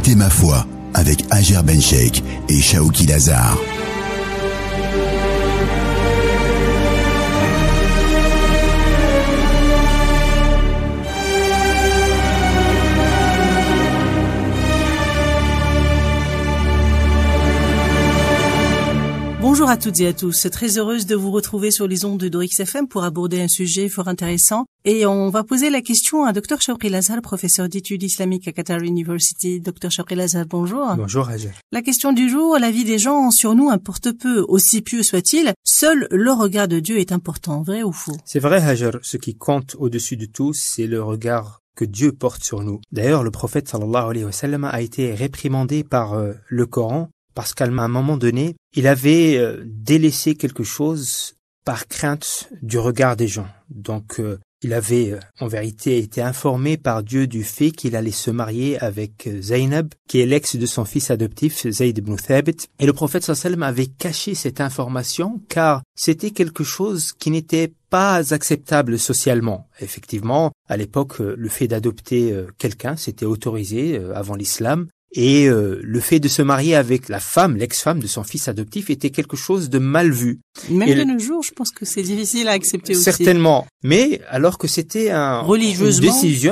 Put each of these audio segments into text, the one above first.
Écoutez ma foi avec Hajer Bencheikh et Shaoki Lazar. Bonjour à toutes et à tous, très heureuse de vous retrouver sur les ondes de Dorix FM pour aborder un sujet fort intéressant et on va poser la question à Dr Shaoki Lazar, professeur d'études islamiques à Qatar University. Dr Shaoki Lazar, bonjour. Bonjour Hajer. La question du jour, la vie des gens sur nous importe peu, aussi pieux soit-il, seul le regard de Dieu est important, vrai ou faux? C'est vrai Hajer, ce qui compte au-dessus de tout, c'est le regard que Dieu porte sur nous. D'ailleurs, le prophète sallallahu alayhi wa sallam a été réprimandé par le Coran parce qu'à un moment donné, il avait délaissé quelque chose par crainte du regard des gens. Donc, il avait en vérité été informé par Dieu du fait qu'il allait se marier avec Zaynab, qui est l'ex de son fils adoptif, Zayd ibn Thabit. Et le prophète sallallahu alayhi wa sallam avait caché cette information car c'était quelque chose qui n'était pas acceptable socialement. Effectivement, à l'époque, le fait d'adopter quelqu'un, c'était autorisé avant l'islam. Et le fait de se marier avec la femme, l'ex-femme de son fils adoptif était quelque chose de mal vu. Même de nos jours, je pense que c'est difficile à accepter aussi. Certainement. Mais alors que c'était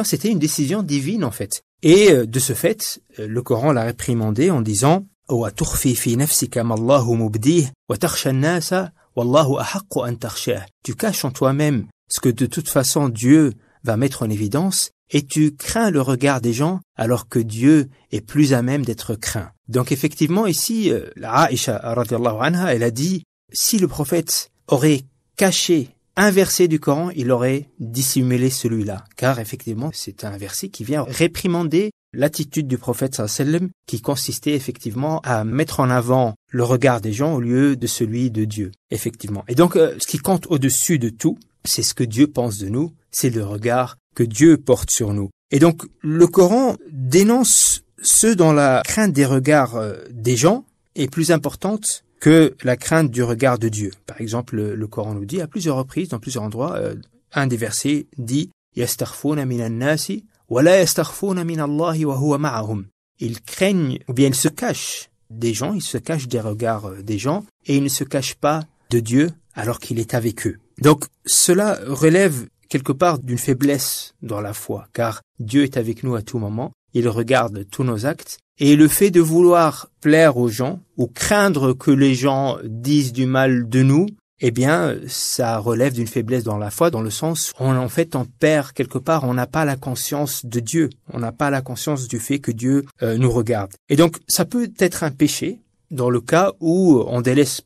c'était une décision divine en fait. Et de ce fait, le Coran l'a réprimandé en disant wa tukhfi fi nafsika ma Allahu mubdih wa takhsha an-nasa wallahu ahaqqu an takhshah. Tu caches en toi-même ce que de toute façon Dieu va mettre en évidence. Et tu crains le regard des gens alors que Dieu est plus à même d'être craint. Donc effectivement ici, Aïcha radhiyallahu anha, elle a dit, si le prophète aurait caché un verset du Coran, il aurait dissimulé celui-là. Car effectivement, c'est un verset qui vient réprimander l'attitude du prophète sallallahu alayhi wa sallam qui consistait effectivement à mettre en avant le regard des gens au lieu de celui de Dieu. Effectivement. Et donc, ce qui compte au-dessus de tout, c'est ce que Dieu pense de nous, c'est le regard que Dieu porte sur nous. Et donc, le Coran dénonce ceux dont la crainte des regards des gens est plus importante que la crainte du regard de Dieu. Par exemple, le Coran nous dit à plusieurs reprises, dans plusieurs endroits, un des versets dit « Yastakhfuna minan nasi wa la yastakhfuna min Allahi wa huwa ma'ahum » Ils craignent, ou bien ils se cachent des gens, ils se cachent des regards des gens, et ils ne se cachent pas de Dieu alors qu'il est avec eux. Donc, cela relève quelque part d'une faiblesse dans la foi, car Dieu est avec nous à tout moment, il regarde tous nos actes, et le fait de vouloir plaire aux gens, ou craindre que les gens disent du mal de nous, eh bien, ça relève d'une faiblesse dans la foi, dans le sens où on perd quelque part, on n'a pas la conscience de Dieu, on n'a pas la conscience du fait que Dieu nous regarde. Et donc, ça peut être un péché, dans le cas où on délaisse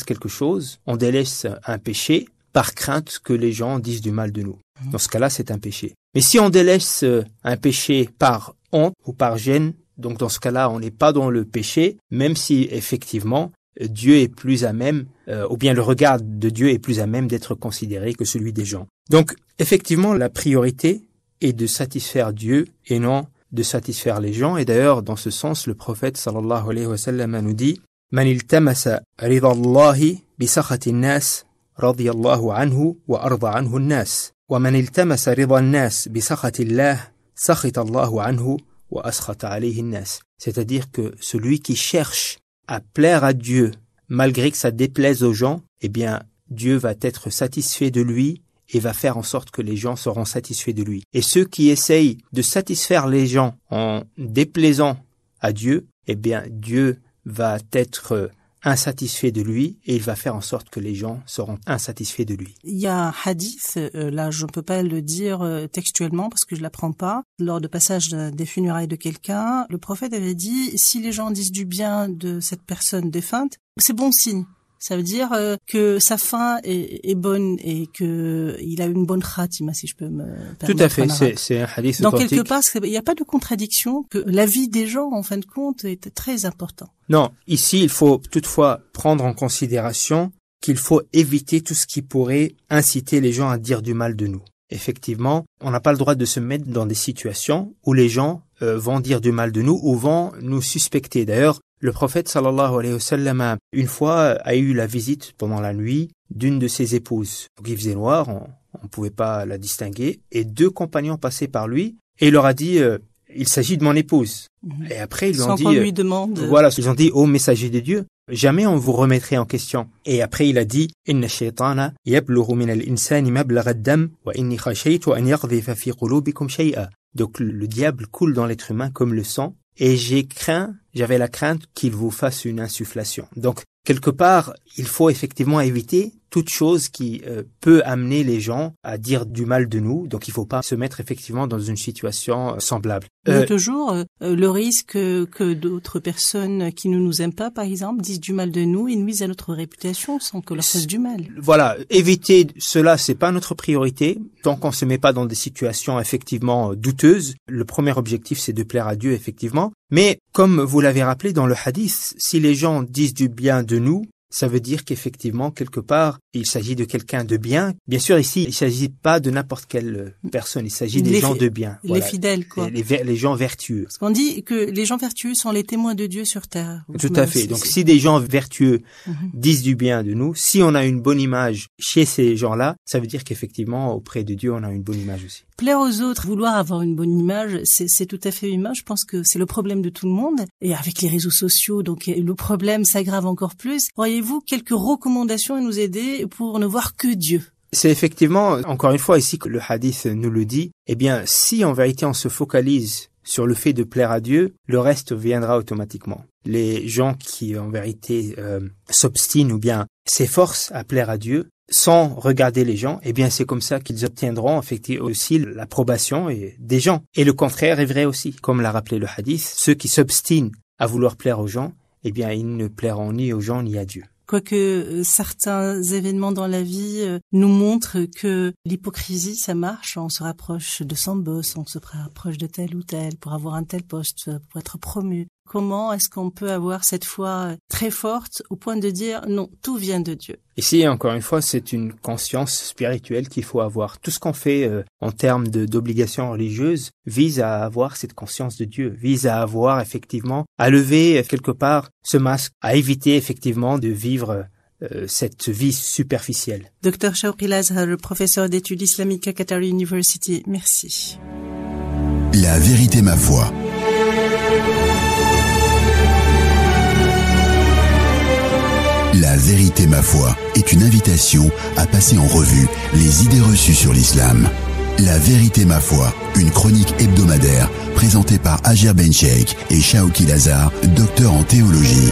quelque chose, on délaisse un péché, par crainte que les gens disent du mal de nous. Dans ce cas-là, c'est un péché. Mais si on délaisse un péché par honte ou par gêne, donc dans ce cas-là, on n'est pas dans le péché, même si effectivement, Dieu est plus à même, ou bien le regard de Dieu est plus à même d'être considéré que celui des gens. Donc, effectivement, la priorité est de satisfaire Dieu et non de satisfaire les gens. Et d'ailleurs, dans ce sens, le prophète sallallahu alayhi wa sallam nous dit « Man iltamasa rida Allahi bi sakhati nas » رضي الله عنه وأرضى عنه الناس ومن التمس رضا الناس بسخط الله سخط الله عنه وأسخط عليه الناس. C'est-à-dire que celui qui cherche à plaire à Dieu malgré que ça déplaise aux gens, eh bien Dieu va être satisfait de lui et va faire en sorte que les gens seront satisfaits de lui. Et ceux qui essayent de satisfaire les gens en déplaisant à Dieu, eh bien Dieu va être insatisfait de lui et il va faire en sorte que les gens seront insatisfaits de lui. Il y a un hadith, là je ne peux pas le dire textuellement parce que je l'apprends pas, lors de passage des funérailles de quelqu'un, le prophète avait dit si les gens disent du bien de cette personne défunte, c'est bon signe. Ça veut dire que sa fin est bonne et que il a une bonne khatima, si je peux me permettre. Tout à fait, c'est un hadith donc authentique. quelque part, il n'y a pas de contradiction, que la vie des gens, en fin de compte, est très important. Non, ici, il faut toutefois prendre en considération qu'il faut éviter tout ce qui pourrait inciter les gens à dire du mal de nous. Effectivement, on n'a pas le droit de se mettre dans des situations où les gens vont dire du mal de nous ou vont nous suspecter. D'ailleurs, le prophète sallallahu alayhi wa sallam une fois a eu la visite pendant la nuit d'une de ses épouses. Donc il faisait noir, on ne pouvait pas la distinguer et deux compagnons passaient par lui et il leur a dit il s'agit de mon épouse. Et après, ils lui ont dit, sans qu'on lui demande. Voilà, ils ont dit, ô messager de Dieu, jamais on vous remettrait en question. Et après, il a dit, Inna shaytana yablughu min al-insani mablagha ad-dam wa inni khashaytu an yaqdhifa fi qulubikum shay'a. Donc, le diable coule dans l'être humain comme le sang. Et j'avais la crainte qu'il vous fasse une insufflation. Donc, quelque part, il faut effectivement éviter toute chose qui peut amener les gens à dire du mal de nous. Donc, il ne faut pas se mettre effectivement dans une situation semblable. Il y a toujours le risque que d'autres personnes qui ne nous aiment pas, par exemple, disent du mal de nous et nuisent à notre réputation sans que leur fasse du mal. Voilà, éviter cela, c'est pas notre priorité. Tant qu'on se met pas dans des situations effectivement douteuses, le premier objectif, c'est de plaire à Dieu, effectivement. Mais comme vous l'avez rappelé dans le hadith, si les gens disent du bien de nous, ça veut dire qu'effectivement, quelque part, il s'agit de quelqu'un de bien. Bien sûr, ici, il s'agit pas de n'importe quelle personne, il s'agit des gens de bien. Les fidèles, quoi. Les gens vertueux. Parce qu'on dit que les gens vertueux sont les témoins de Dieu sur terre. Tout à fait. Donc, si des gens vertueux disent du bien de nous, si on a une bonne image chez ces gens-là, ça veut dire qu'effectivement, auprès de Dieu, on a une bonne image aussi. Plaire aux autres, vouloir avoir une bonne image, c'est tout à fait humain. Je pense que c'est le problème de tout le monde. Et avec les réseaux sociaux, donc le problème s'aggrave encore plus. Auriez-vous quelques recommandations à nous aider pour ne voir que Dieu? C'est effectivement, encore une fois ici que le hadith nous le dit, eh bien, si en vérité on se focalise sur le fait de plaire à Dieu, le reste viendra automatiquement. Les gens qui en vérité s'obstinent ou bien s'efforcent à plaire à Dieu, sans regarder les gens, eh bien c'est comme ça qu'ils obtiendront effectivement aussi l'approbation des gens. Et le contraire est vrai aussi, comme l'a rappelé le hadith, ceux qui s'obstinent à vouloir plaire aux gens, eh bien ils ne plairont ni aux gens ni à Dieu. Quoique certains événements dans la vie nous montrent que l'hypocrisie, ça marche. On se rapproche de son boss, on se rapproche de tel ou tel pour avoir un tel poste, pour être promu. Comment est-ce qu'on peut avoir cette foi très forte au point de dire non, tout vient de Dieu? Ici, encore une fois, c'est une conscience spirituelle qu'il faut avoir. Tout ce qu'on fait en termes d'obligations religieuses vise à avoir cette conscience de Dieu, vise à avoir effectivement, à lever quelque part ce masque, à éviter effectivement de vivre cette vie superficielle. Dr Shawqi Al-Azhar, professeur d'études islamiques à Qatar University, merci. La vérité, ma foi. La vérité, ma foi, est une invitation à passer en revue les idées reçues sur l'islam. La vérité, ma foi, une chronique hebdomadaire présentée par Ajer Ben Cheikh et Shawqi Al-Azhar, docteur en théologie.